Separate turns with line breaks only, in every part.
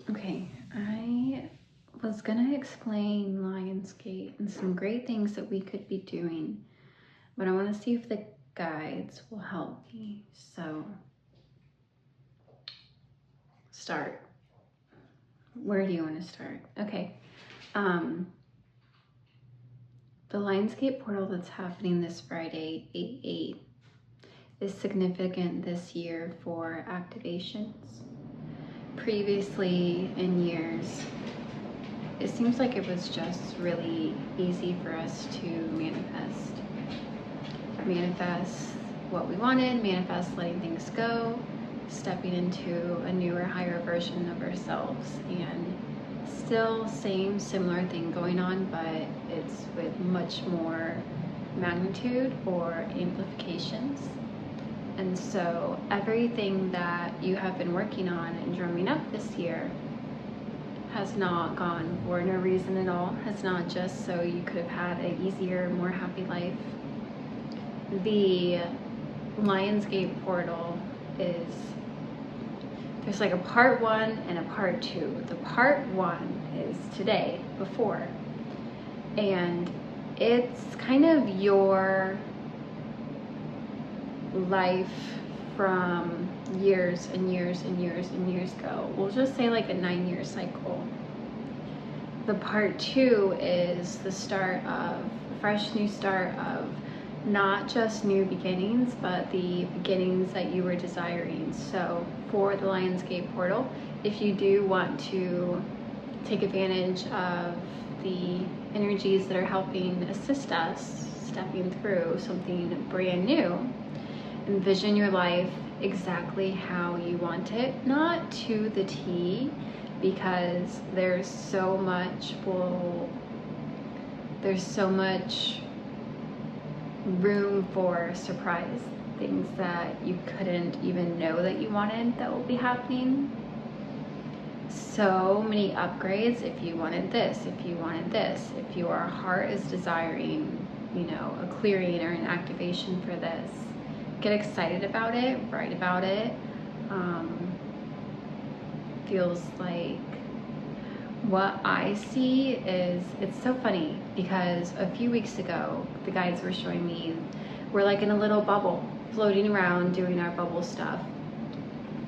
Okay, I was gonna explain Lionsgate and some great things that we could be doing, but I want to see if the guides will help me. So, start. Where do you want to start? Okay. The Lionsgate portal that's happening this Friday, 8/8, is significant this year for activations. Previously in years, it seems like it was just really easy for us to manifest what we wanted, manifest letting things go, stepping into a newer, higher version of ourselves, and still similar thing going on, but it's with much more magnitude or amplifications. And so everything that you have been working on and drumming up this year has not gone for no reason at all, has not just so you could have had an easier, more happy life. The Lionsgate portal there's like a part 1 and a part 2. The part 1 is today, before, and it's kind of your life from years and years and years and years ago. We'll just say like a 9-year cycle. The part 2 is the start of a fresh new start of not just new beginnings, but the beginnings that you were desiring. So for the Lionsgate portal, if you do want to take advantage of the energies that are helping assist us stepping through something brand new, envision your life exactly how you want it, not to the T, because there's so much room for surprise, things that you couldn't even know that you wanted that will be happening. So many upgrades if you wanted this, if you wanted this, if your heart is desiring, a clearing or an activation for this. Get excited about it, write about it. Feels like what I see is, it's so funny because a few weeks ago, the guides were showing me we're like in a little bubble, floating around doing our bubble stuff.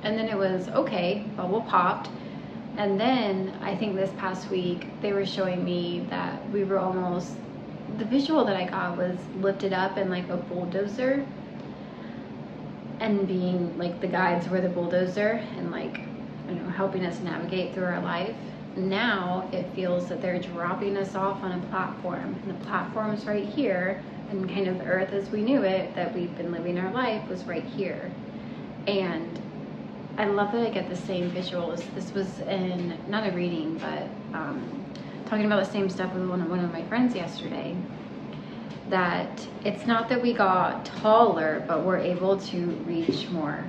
And then it was, okay, bubble popped. And then I think this past week, they were showing me that we were almost, the visual that I got was lifted up in like a bulldozer, and being like the guides were the bulldozer and like, helping us navigate through our life. Now it feels that they're dropping us off on a platform, and the platform's right here, and kind of the earth as we knew it, that we've been living our life, was right here. And I love that I get the same visuals. This was in, not a reading, but talking about the same stuff with one of my friends yesterday, that it's not that we got taller, but we're able to reach more.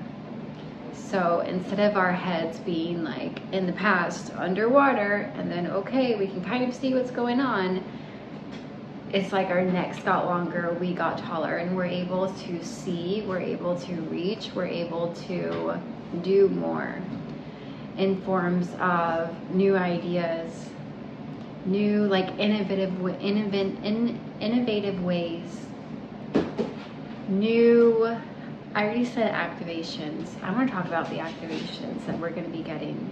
So instead of our heads being like in the past underwater, and then okay, we can kind of see what's going on, it's like our necks got longer, we got taller, and we're able to see, we're able to reach, we're able to do more in forms of new ideas, new like innovative ways, new, I already said activations. I want to talk about the activations that we're going to be getting.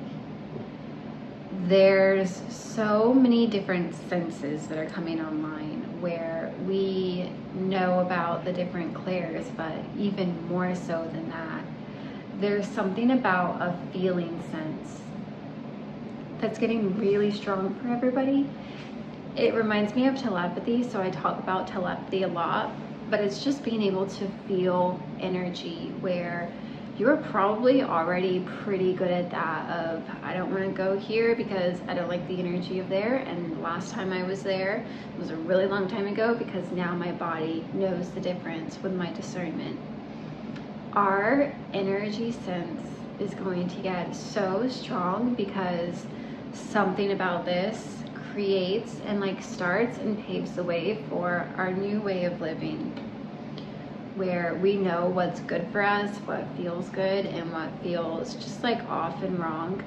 There's so many different senses that are coming online where we know about the different clairs, but even more so than that, there's something about a feeling sense that's getting really strong for everybody. It reminds me of telepathy, so I talk about telepathy a lot, but it's just being able to feel energy, where you're probably already pretty good at that of, I don't want to go here because I don't like the energy of there, and the last time I was there was a really long time ago, because now my body knows the difference with my discernment. Our energy sense is going to get so strong because something about this creates and like starts and paves the way for our new way of living, where we know what's good for us, what feels good, and what feels just like off and wrong,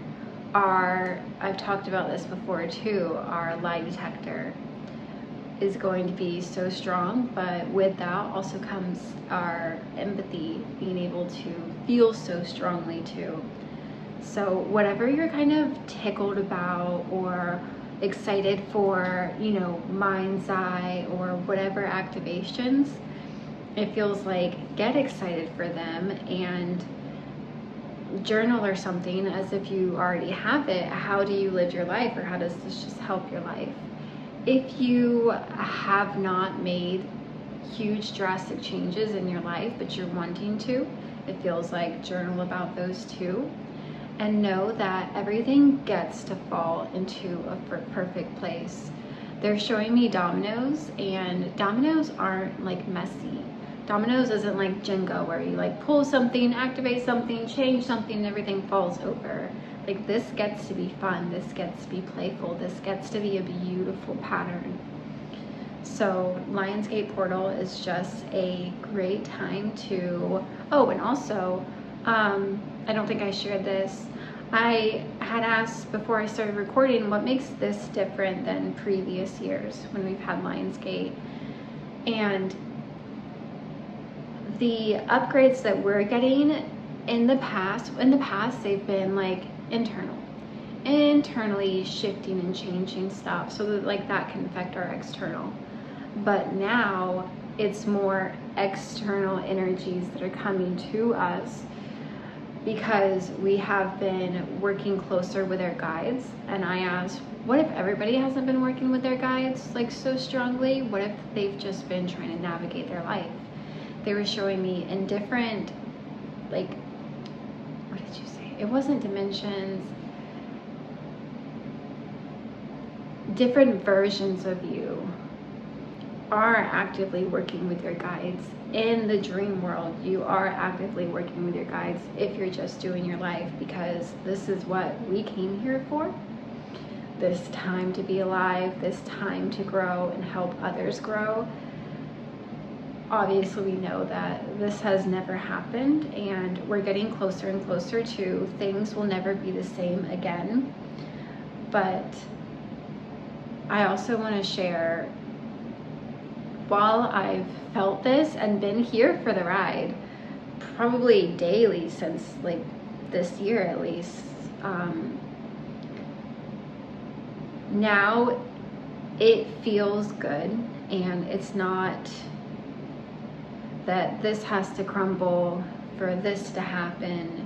I've talked about this before too, our lie detector is going to be so strong, but with that also comes our empathy, being able to feel so strongly too. So whatever you're kind of tickled about or excited for, you know, mind's eye or whatever activations, it feels like get excited for them and journal or something as if you already have it. How do you live your life, or how does this just help your life? If you have not made huge drastic changes in your life but you're wanting to, it feels like journal about those too, and know that everything gets to fall into a perfect place. They're showing me dominoes, and dominoes aren't like messy. Dominoes isn't like Jenga where you like pull something, activate something, change something, and everything falls over. Like this gets to be fun, this gets to be playful, this gets to be a beautiful pattern. So Lionsgate Portal is just a great time to, oh, and also, I don't think I shared this. I had asked before I started recording what makes this different than previous years when we've had Lionsgate. And the upgrades that we're getting in the past they've been like internally shifting and changing stuff so that like that can affect our external. But now it's more external energies that are coming to us because we have been working closer with our guides. And I asked, what if everybody hasn't been working with their guides like so strongly? What if they've just been trying to navigate their life? They were showing me in different, like, what did you say? It wasn't dimensions, different versions of you are actively working with your guides. In the dream world, you are actively working with your guides if you're just doing your life, because this is what we came here for. This time to be alive, this time to grow and help others grow. Obviously, we know that this has never happened, and we're getting closer and closer to things will never be the same again. But I also want to share, while I've felt this and been here for the ride, probably daily since like this year at least, now it feels good, and it's not that this has to crumble for this to happen.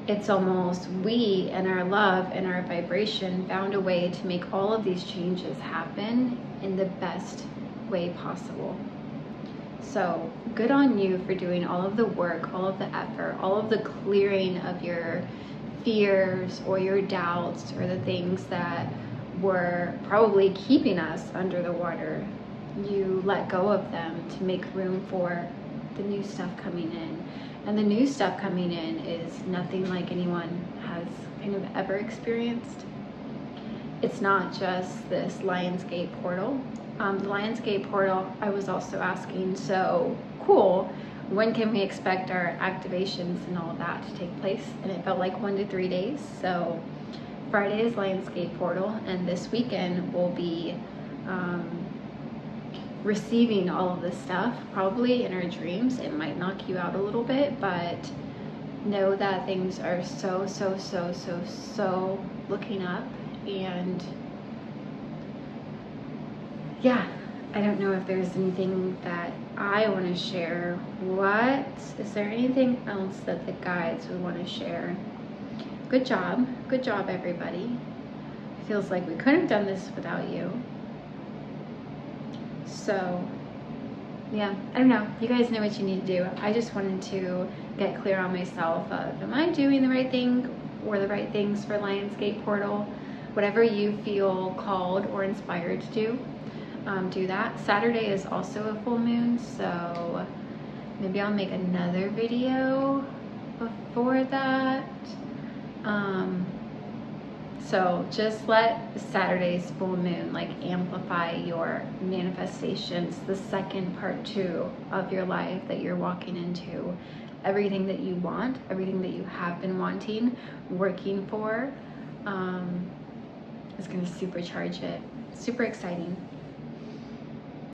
It's almost we and our love and our vibration found a way to make all of these changes happen in the best way possible. So good on you for doing all of the work, all of the effort, all of the clearing of your fears or your doubts or the things that were probably keeping us under the water. You let go of them to make room for the new stuff coming in. And the new stuff coming in is nothing like anyone has kind of ever experienced. It's not just this Lionsgate portal. The Lionsgate portal, I was also asking, so cool, when can we expect our activations and all of that to take place? And it felt like 1 to 3 days. So Friday is Lionsgate portal, and this weekend we'll be receiving all of this stuff, probably in our dreams. It might knock you out a little bit, but know that things are so looking up. And yeah, I don't know if there's anything that I want to share. What is there anything else that the guides would want to share? Good job everybody. Feels like we couldn't have done this without you. So yeah, I don't know, you guys know what you need to do. I just wanted to get clear on myself of, am I doing the right thing or the right things for Lionsgate portal? Whatever you feel called or inspired to do, do that. Saturday is also a full moon, so maybe I'll make another video before that. So just let Saturday's full moon like amplify your manifestations, the second part 2 of your life that you're walking into. everything that you want, everything that you have been wanting, working for, is going to supercharge it. Super exciting.